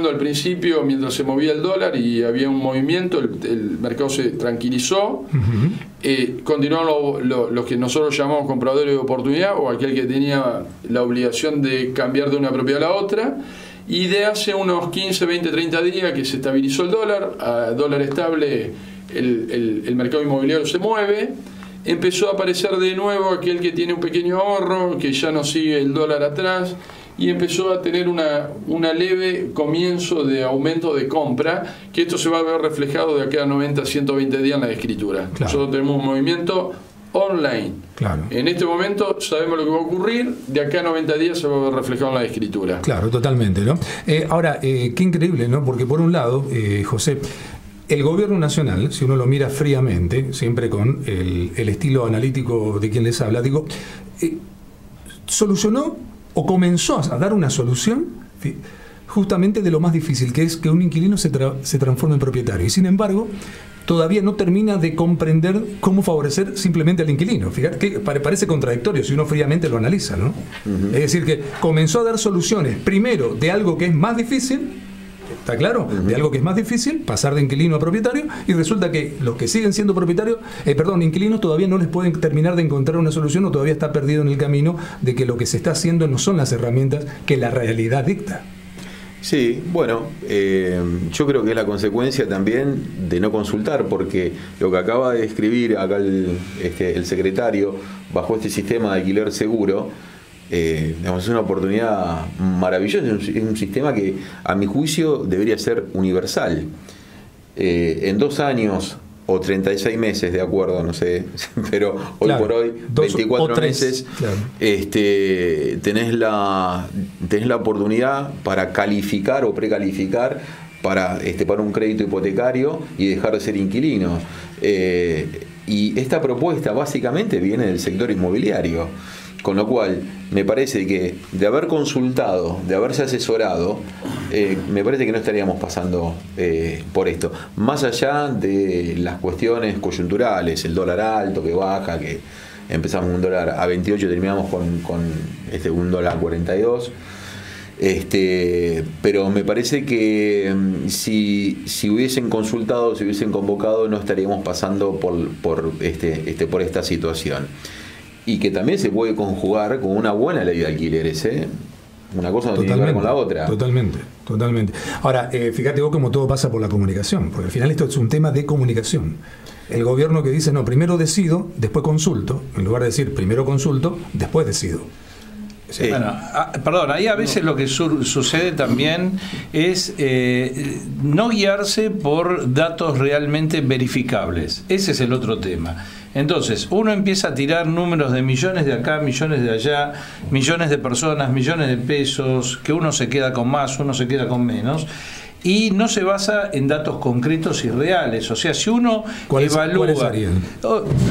al principio mientras se movía el dólar y había un movimiento, el mercado se tranquilizó. Continuaron los que nosotros llamamos compradores de oportunidad, o aquel que tenía la obligación de cambiar de una propiedad a la otra. Y de hace unos 15, 20, 30 días que se estabilizó el dólar, a dólar estable el mercado inmobiliario se mueve. Empezó a aparecer de nuevo aquel que tiene un pequeño ahorro, que ya no sigue el dólar atrás, y empezó a tener una leve comienzo de aumento de compra, que esto se va a ver reflejado de acá a 90, 120 días en la escritura. Claro. Nosotros tenemos un movimiento online. Claro. En este momento sabemos lo que va a ocurrir, de acá a 90 días se va a ver reflejado en la escritura. Claro, totalmente, ¿no? Ahora, qué increíble, ¿no? Porque por un lado, José, el gobierno nacional, si uno lo mira fríamente, siempre con el estilo analítico de quien les habla, digo, solucionó o comenzó a dar una solución justamente de lo más difícil, que es que un inquilino se transforme en propietario. Y sin embargo, todavía no termina de comprender cómo favorecer simplemente al inquilino. Fíjate que parece contradictorio si uno fríamente lo analiza, ¿no? Uh-huh. Es decir, que comenzó a dar soluciones, primero, de algo que es más difícil, ¿está claro? Uh-huh. De algo que es más difícil, pasar de inquilino a propietario, y resulta que los que siguen siendo propietarios, inquilinos, todavía no les pueden terminar de encontrar una solución, o todavía está perdido en el camino de que lo que se está haciendo no son las herramientas que la realidad dicta. Sí, bueno, yo creo que es la consecuencia también de no consultar, porque lo que acaba de escribir acá el secretario, bajo este sistema de alquiler seguro, es una oportunidad maravillosa, es un sistema que a mi juicio debería ser universal. En 2 años o 36 meses, de acuerdo, no sé, pero hoy por hoy 24 meses, claro. tenés la oportunidad para calificar o precalificar para un crédito hipotecario y dejar de ser inquilino. Y esta propuesta básicamente viene del sector inmobiliario. Con lo cual, me parece que de haber consultado, de haberse asesorado, me parece que no estaríamos pasando por esto. Más allá de las cuestiones coyunturales, el dólar alto que baja, que empezamos un dólar a 28 y terminamos con un dólar a 42. Pero me parece que si hubiesen consultado, si hubiesen convocado, no estaríamos pasando por esta situación. Y que también se puede conjugar con una buena ley de alquileres, ¿eh? Una cosa no tiene que ver con la otra. Totalmente. Ahora, fíjate vos cómo todo pasa por la comunicación, porque al final esto es un tema de comunicación. El gobierno que dice, no, primero decido, después consulto, en lugar de decir, primero consulto, después decido. Sí. Bueno, perdón, ahí a veces lo que sucede también es no guiarse por datos realmente verificables. Ese es el otro tema. Entonces, uno empieza a tirar números de millones de acá, millones de allá, millones de personas, millones de pesos, que uno se queda con más, uno se queda con menos, y no se basa en datos concretos y reales. O sea, si uno evalúa... ¿Cuáles serían?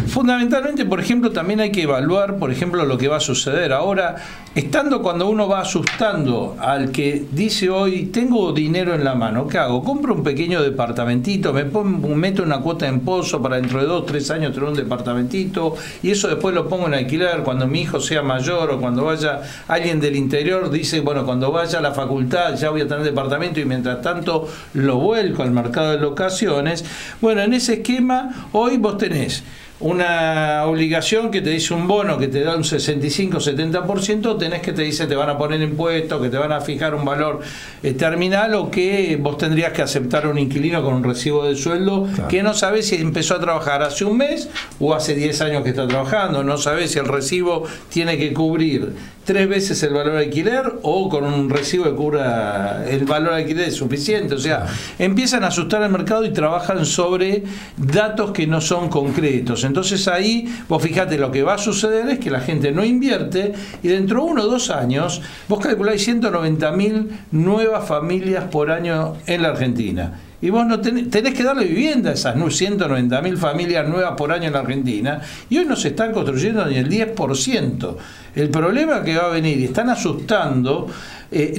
Fundamentalmente, por ejemplo, también hay que evaluar, por ejemplo, lo que va a suceder. Ahora, cuando uno va asustando al que dice hoy, tengo dinero en la mano, ¿qué hago? Compro un pequeño departamentito, meto una cuota en pozo para dentro de 2 o 3 años tener un departamentito, y eso después lo pongo en alquiler cuando mi hijo sea mayor, o cuando vaya alguien del interior, dice, bueno, cuando vaya a la facultad ya voy a tener departamento, y mientras tanto lo vuelco al mercado de locaciones. Bueno, en ese esquema hoy vos tenés una obligación que te dice un bono que te da un 65-70%, tenés que te dice te van a poner impuestos, que te van a fijar un valor terminal, o que vos tendrías que aceptar un inquilino con un recibo de sueldo, claro, que no sabés si empezó a trabajar hace un mes o hace 10 años que está trabajando, no sabés si el recibo tiene que cubrir 3 veces el valor de alquiler o con un recibo que cubra el valor de alquiler es suficiente. O sea, empiezan a asustar al mercado y trabajan sobre datos que no son concretos. Entonces ahí, vos fijate, lo que va a suceder es que la gente no invierte, y dentro de 1 o 2 años, vos calculáis 190.000 nuevas familias por año en la Argentina. Y vos no tenés que darle vivienda a esas 190.000 familias nuevas por año en la Argentina, y hoy no se están construyendo ni el 10%. El problema que va a venir, y están asustando,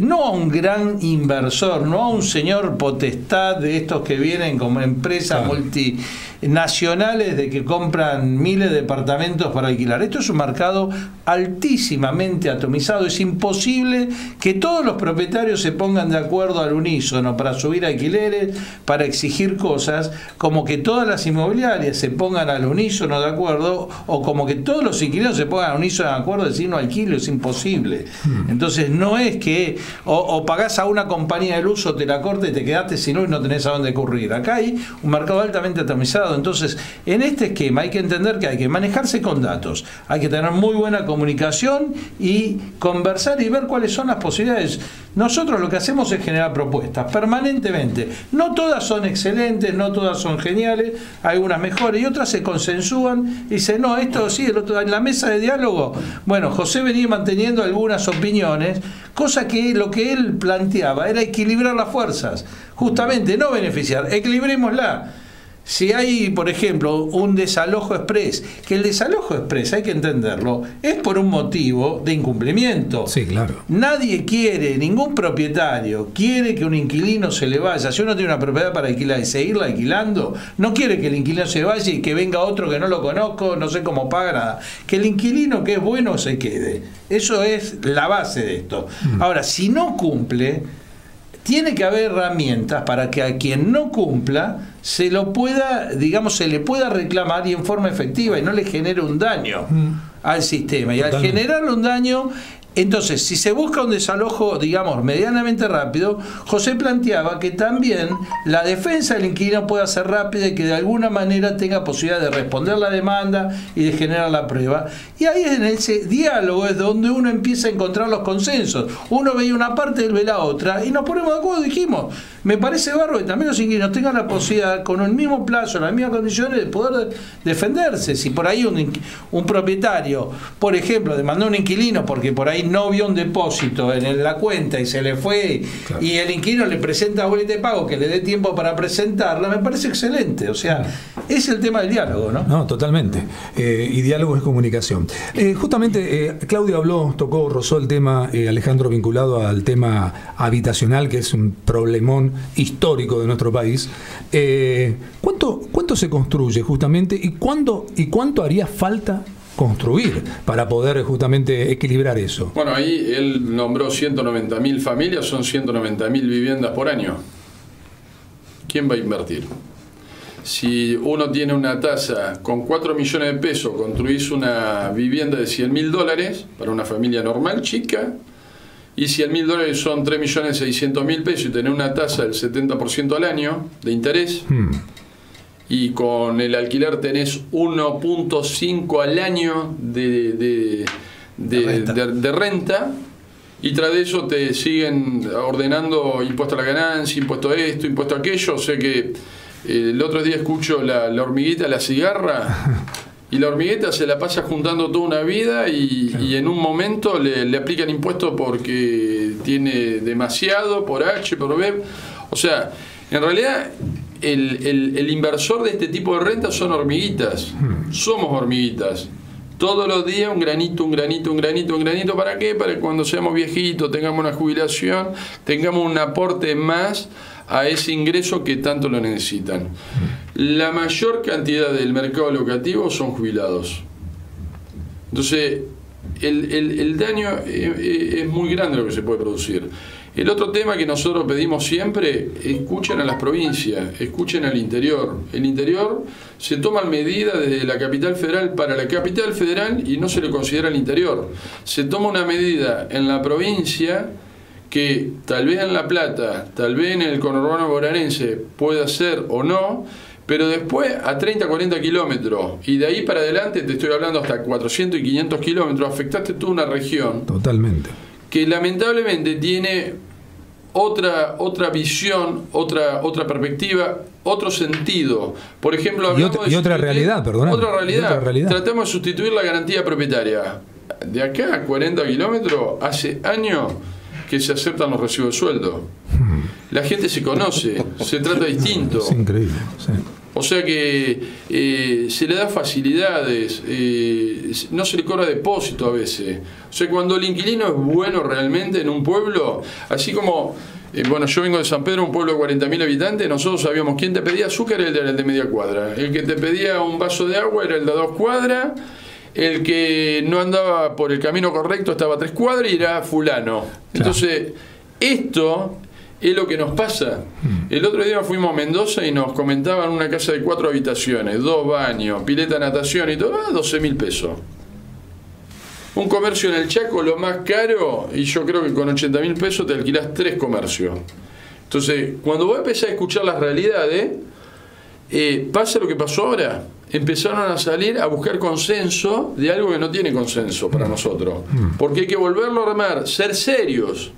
no a un gran inversor, no a un señor potestad de estos que vienen como empresas multinacionales de que compran miles de departamentos para alquilar. Esto es un mercado altísimamente atomizado. Es imposible que todos los propietarios se pongan de acuerdo al unísono para subir alquileres, para exigir cosas, como que todas las inmobiliarias se pongan al unísono de acuerdo, o como que todos los inquilinos se pongan al unísono de acuerdo de decir no alquilo. Es imposible. Entonces no es que o pagás a una compañía de luz o te la corta y te quedaste sin luz y no tenés a dónde ocurrir. Acá hay un mercado altamente atomizado. Entonces, en este esquema hay que entender que hay que manejarse con datos, hay que tener muy buena comunicación y conversar y ver cuáles son las posibilidades. Nosotros lo que hacemos es generar propuestas permanentemente. No todas son excelentes, no todas son geniales, algunas mejores y otras se consensúan y dicen, no, esto sí, el otro. En la mesa de diálogo, bueno, José venía manteniendo algunas opiniones, cosa que lo que él planteaba era equilibrar las fuerzas, justamente, no beneficiar, equilibrémosla. Si hay, por ejemplo, un desalojo express, que el desalojo express, hay que entenderlo, es por un motivo de incumplimiento. Sí, claro. Nadie quiere, ningún propietario quiere que un inquilino se le vaya. Si uno tiene una propiedad para alquilar y seguirla alquilando, no quiere que el inquilino se vaya y que venga otro que no lo conozco, no sé cómo paga nada. Que el inquilino que es bueno se quede. Eso es la base de esto. Ahora, si no cumple, tiene que haber herramientas para que a quien no cumpla se lo pueda, digamos, se le pueda reclamar y en forma efectiva y no le genere un daño al sistema. Y al generarle un daño, entonces, si se busca un desalojo, digamos, medianamente rápido, José planteaba que también la defensa del inquilino pueda ser rápida y que de alguna manera tenga posibilidad de responder la demanda y de generar la prueba. Y ahí en ese diálogo es donde uno empieza a encontrar los consensos. Uno veía una parte, él ve la otra, y nos ponemos de acuerdo, dijimos, me parece bárbaro que también los inquilinos tengan la posibilidad, con el mismo plazo, en las mismas condiciones, de poder defenderse. Si por ahí un propietario, por ejemplo, demandó a un inquilino porque por ahí no vio un depósito en la cuenta y se le fue, claro, y el inquilino le presenta boleta de pago que le dé tiempo para presentarla, me parece excelente. O sea, es el tema del diálogo, ¿no? No, totalmente. Y diálogo es comunicación. Justamente, Claudio rozó el tema, Alejandro, vinculado al tema habitacional, que es un problemón histórico de nuestro país. ¿Cuánto se construye justamente y cuánto haría falta construir para poder justamente equilibrar eso? Bueno, ahí él nombró 190.000 familias, son 190.000 viviendas por año. ¿Quién va a invertir? Si uno tiene una tasa con 4 millones de pesos, construís una vivienda de $100.000 para una familia normal, chica, y $100.000 son 3.600.000 pesos y tenés una tasa del 70% al año de interés, y con el alquiler tenés 1.5 al año de renta, y tras de eso te siguen ordenando impuesto a la ganancia, impuesto a esto, impuesto a aquello. O sea que el otro día escucho la hormiguita, la cigarra, y la hormiguita se la pasa juntando toda una vida y en un momento le aplican impuestos porque tiene demasiado, por H, por B. O sea, en realidad el inversor de este tipo de rentas son hormiguitas. Somos hormiguitas. Todos los días un granito, un granito, un granito, un granito. ¿Para qué? Para que cuando seamos viejitos, tengamos una jubilación, tengamos un aporte más a ese ingreso que tanto lo necesitan. La mayor cantidad del mercado locativo son jubilados. Entonces, el daño es muy grande lo que se puede producir. El otro tema que nosotros pedimos siempre, escuchen a las provincias, escuchen al interior. El interior se toman medidas desde la capital federal para la capital federal y no se le considera el interior. Se toma una medida en la provincia que tal vez en La Plata, tal vez en el conurbano bonaerense pueda ser o no, pero después a 30, 40 kilómetros y de ahí para adelante, te estoy hablando hasta 400 y 500 kilómetros, afectaste toda una región. Totalmente. Que lamentablemente tiene otra visión, otra perspectiva, otro sentido. Por ejemplo, otra realidad, perdón. Otra realidad. Tratamos de sustituir la garantía propietaria. De acá a 40 kilómetros, hace años que se aceptan los recibos de sueldo. La gente se conoce, se trata distinto. Es increíble, sí. O sea que se le da facilidades, no se le cobra depósito a veces. O sea, cuando el inquilino es bueno realmente en un pueblo, así como, bueno, yo vengo de San Pedro, un pueblo de 40.000 habitantes, nosotros sabíamos quién te pedía azúcar era el de media cuadra, el que te pedía un vaso de agua era el de 2 cuadras, el que no andaba por el camino correcto estaba a 3 cuadras y era fulano. Entonces, esto es lo que nos pasa. El otro día fuimos a Mendoza y nos comentaban una casa de 4 habitaciones, 2 baños, pileta, natación y todo, 12.000 pesos. Un comercio en el Chaco, lo más caro, y yo creo que con 80.000 pesos te alquilás 3 comercios. Entonces, cuando vos empezás a escuchar las realidades, pasa lo que pasó ahora. Empezaron a salir a buscar consenso de algo que no tiene consenso para nosotros. Porque hay que volverlo a armar, ser serios.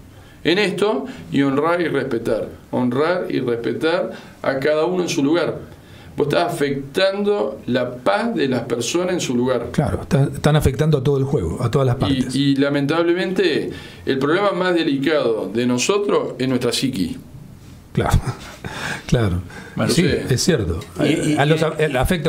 en esto, y honrar y respetar a cada uno en su lugar. Vos estás afectando la paz de las personas en su lugar. Claro, están afectando a todo el juego, a todas las partes. Y lamentablemente el problema más delicado de nosotros es nuestra psiqui. Claro, claro. Bueno, sí, sí, es cierto.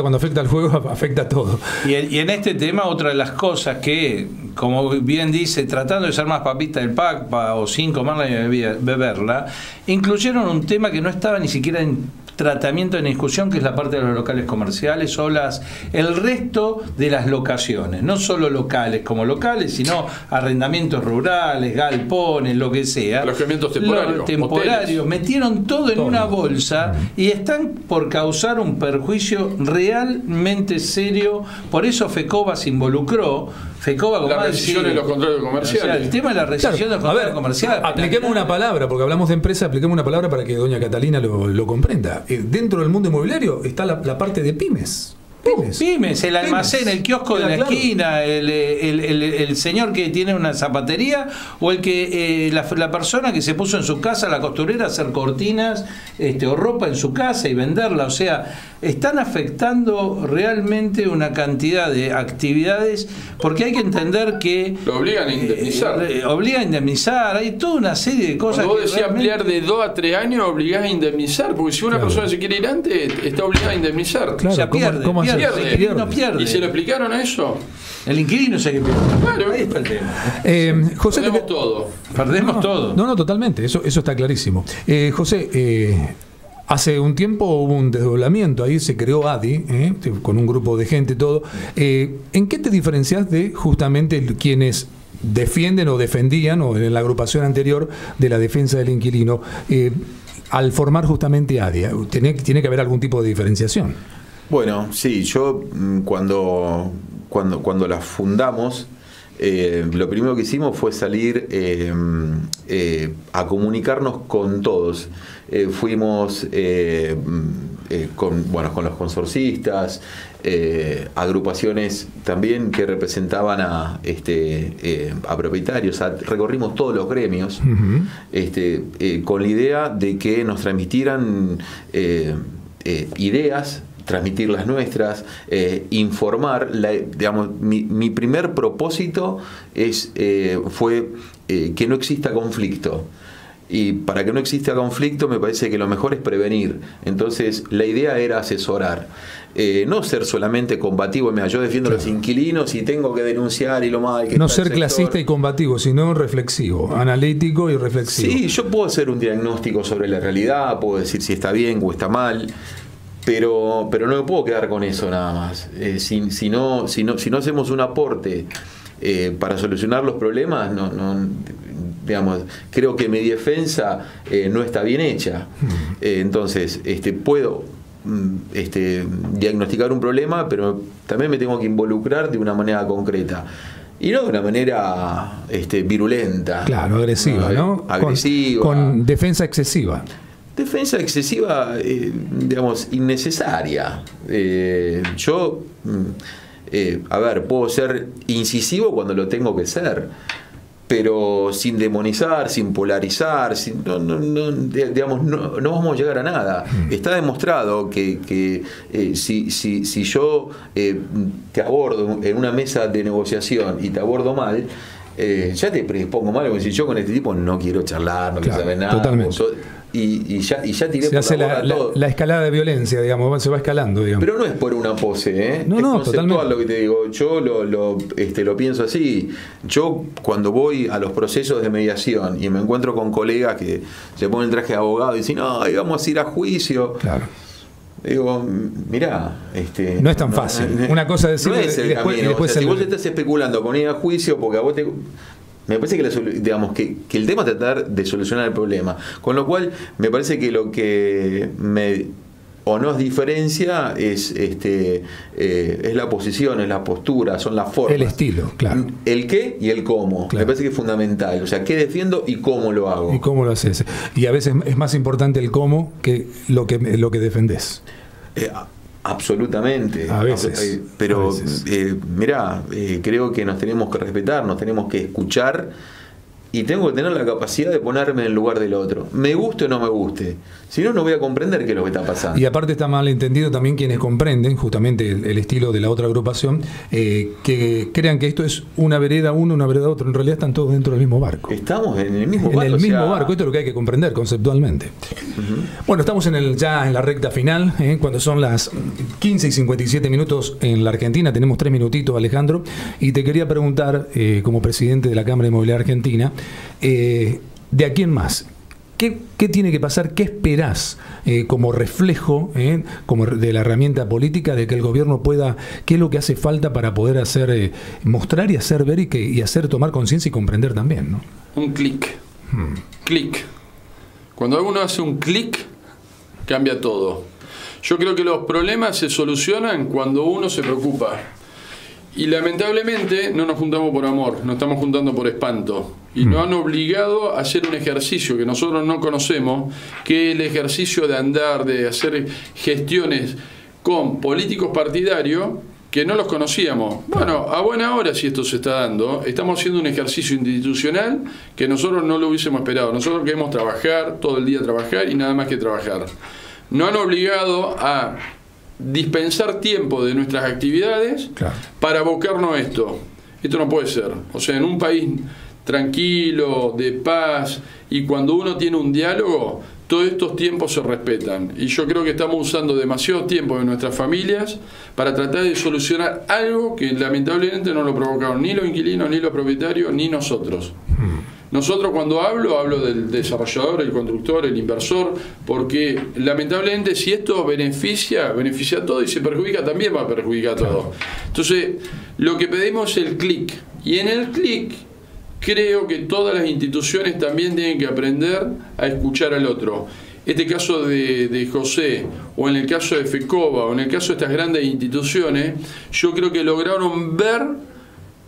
Cuando afecta al juego, afecta a todo. Y en este tema, otra de las cosas que, como bien dice, tratando de ser más papista del PACPA o sin comerla y beberla, incluyeron un tema que no estaba ni siquiera en tratamiento en discusión, que es la parte de los locales comerciales o el resto de las locaciones, no solo locales como locales, sino arrendamientos rurales, galpones, lo que sea, alojamientos temporarios, metieron todo en una bolsa y están por causar un perjuicio realmente serio. Por eso FECOBA se involucró. FECOBA, la rescisión de los contratos comerciales. O sea, el tema de la rescisión de los contratos comerciales. Apliquemos una palabra, porque hablamos de empresa, apliquemos una palabra para que doña Catalina lo comprenda. Dentro del mundo inmobiliario está la parte de pymes. Pymes, el almacén, el kiosco de la esquina, el señor que tiene una zapatería, o la persona que se puso en su casa, la costurera, a hacer cortinas o ropa en su casa y venderla. O sea, están afectando realmente una cantidad de actividades, porque hay que entender que lo obligan a indemnizar. Obliga a indemnizar, hay toda una serie de cosas. Cuando vos decías ampliar de 2 a 3 años, obligás a indemnizar, porque si una persona se quiere ir antes, está obligada a indemnizar. Claro, o sea, pierde. ¿Y se lo explicaron a eso? El inquilino se que pierde. Claro. Ahí está el tema. José, perdemos todo. Perdemos todo. No, totalmente. Eso está clarísimo. José, hace un tiempo hubo un desdoblamiento. Ahí se creó ADI, con un grupo de gente y todo. ¿En qué te diferencias de justamente quienes defienden o defendían, o en la agrupación anterior de la defensa del inquilino, al formar justamente ADI? Tiene que haber algún tipo de diferenciación. Bueno, sí, yo cuando la fundamos, lo primero que hicimos fue salir a comunicarnos con todos. Fuimos con los consorcistas, agrupaciones también que representaban a propietarios. Recorrimos todos los gremios, con la idea de que nos transmitieran ideas, transmitir las nuestras, informar. Mi primer propósito fue que no exista conflicto. Y para que no exista conflicto, me parece que lo mejor es prevenir. Entonces, la idea era asesorar. No ser solamente combativo. Mira, yo defiendo a los inquilinos y tengo que denunciar y lo mal que no está ser clasista y combativo, sino reflexivo, analítico y reflexivo. Sí, yo puedo hacer un diagnóstico sobre la realidad, puedo decir si está bien o está mal. Pero no me puedo quedar con eso nada más. Si no hacemos un aporte para solucionar los problemas, creo que mi defensa no está bien hecha. Entonces, puedo diagnosticar un problema, pero también me tengo que involucrar de una manera concreta. Y no de una manera virulenta. Claro, agresiva, ¿no? Agresiva. Con defensa excesiva. Defensa excesiva, innecesaria. Puedo ser incisivo cuando lo tengo que ser, pero sin demonizar, sin polarizar, no vamos a llegar a nada. Está demostrado que si yo te abordo en una mesa de negociación y te abordo mal, ya te predispongo mal, porque si yo con este tipo no quiero charlar, no quiero saber nada. Totalmente. Y ya tiré se hace la escalada de violencia, digamos, se va escalando, digamos. Pero no es por una pose, es conceptual totalmente. Lo que te digo. Yo lo pienso así. Yo cuando voy a los procesos de mediación y me encuentro con colegas que se ponen el traje de abogado y dicen, no, vamos a ir a juicio. Claro. Digo, mirá, no es tan fácil. Una cosa es decir, no es el camino. Si vos te estás especulando con ir a juicio porque a vos te... Me parece que el tema es tratar de solucionar el problema. Con lo cual, me parece que lo que nos diferencia es la posición, es la postura, son las formas. El estilo, claro. El qué y el cómo. Claro. Me parece que es fundamental. O sea, qué defiendo y cómo lo hago. Y cómo lo haces. Y a veces es más importante el cómo que lo que defendés. Absolutamente. A veces. Pero, mirá, creo que nos tenemos que respetar, nos tenemos que escuchar y tengo que tener la capacidad de ponerme en el lugar del otro, me guste o no me guste, si no, no voy a comprender qué es lo que está pasando. Y aparte está mal entendido también quienes comprenden justamente el estilo de la otra agrupación, que crean que esto es una vereda uno, una vereda otro. En realidad están todos dentro del mismo barco. Estamos en el mismo barco. En el mismo barco, esto es lo que hay que comprender conceptualmente. Bueno, estamos ya en la recta final, cuando son las 15 y 57 minutos en la Argentina. Tenemos 3 minutitos, Alejandro, y te quería preguntar, como presidente de la Cámara Inmobiliaria Argentina, ¿de aquí en más? ¿Qué tiene que pasar? ¿Qué esperás como reflejo como de la herramienta política de que el gobierno pueda, qué es lo que hace falta para poder hacer, mostrar y hacer ver y hacer tomar conciencia y comprender también, ¿no? Un clic. Clic. Cuando uno hace un clic, cambia todo. Yo creo que los problemas se solucionan cuando uno se preocupa. Y lamentablemente no nos juntamos por amor, nos estamos juntando por espanto. Y nos han obligado a hacer un ejercicio que nosotros no conocemos, que es el ejercicio de andar, de hacer gestiones con políticos partidarios que no los conocíamos. Bueno, a buena hora si esto se está dando, estamos haciendo un ejercicio institucional que nosotros no lo hubiésemos esperado. Nosotros queremos trabajar, todo el día trabajar y nada más que trabajar. Nos han obligado a dispensar tiempo de nuestras actividades para abocarnos a esto. Esto no puede ser. O sea, en un país tranquilo, de paz, y cuando uno tiene un diálogo, todos estos tiempos se respetan. Y yo creo que estamos usando demasiado tiempo de nuestras familias para tratar de solucionar algo que lamentablemente no lo provocaron ni los inquilinos, ni los propietarios, ni nosotros. Nosotros cuando hablo del desarrollador, el constructor, el inversor, porque lamentablemente si esto beneficia a todo y se perjudica, también va a perjudicar a todo. Entonces, lo que pedimos es el clic. Y en el clic, creo que todas las instituciones también tienen que aprender a escuchar al otro. Este caso de José, o en el caso de FECOBA, o en el caso de estas grandes instituciones, yo creo que lograron ver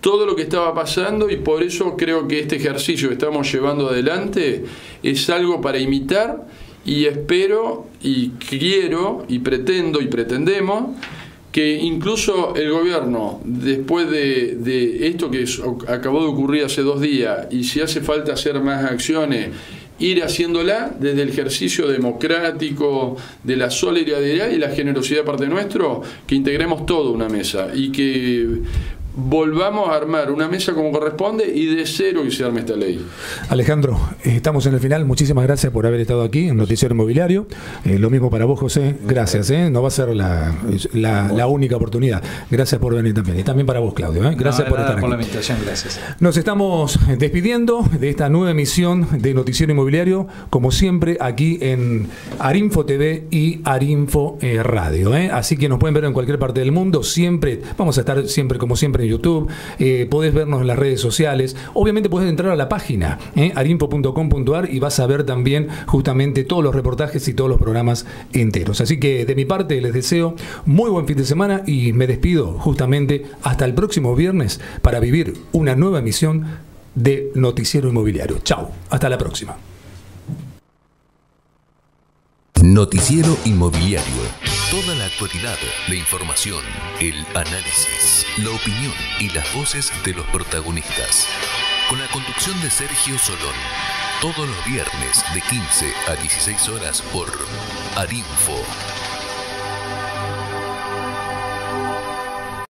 todo lo que estaba pasando, y por eso creo que este ejercicio que estamos llevando adelante es algo para imitar, y espero y quiero y pretendo y pretendemos que incluso el gobierno, después de esto que acabó de ocurrir hace 2 días, y si hace falta hacer más acciones, ir haciéndola desde el ejercicio democrático, de la solidaridad y la generosidad de parte nuestro, que integremos todo una mesa y que volvamos a armar una mesa como corresponde y de cero que se arme esta ley. Alejandro, estamos en el final. Muchísimas gracias por haber estado aquí en Noticiero Inmobiliario. Lo mismo para vos, José. Gracias. No va a ser la única oportunidad. Gracias por venir también. Y también para vos, Claudio. Gracias por estar aquí. Por la invitación, gracias. Nos estamos despidiendo de esta nueva emisión de Noticiero Inmobiliario, como siempre, aquí en Arinfo TV y Arinfo Radio. Así que nos pueden ver en cualquier parte del mundo. Siempre, vamos a estar siempre, como siempre, en YouTube, podés vernos en las redes sociales, obviamente podés entrar a la página arinfo.com.ar y vas a ver también justamente todos los reportajes y todos los programas enteros. Así que de mi parte les deseo muy buen fin de semana y me despido justamente hasta el próximo viernes para vivir una nueva emisión de Noticiero Inmobiliario. Chau, hasta la próxima. Noticiero Inmobiliario. Toda la actualidad, la información, el análisis, la opinión y las voces de los protagonistas. Con la conducción de Sergio Solón. Todos los viernes de 15 a 16 horas por Arinfo.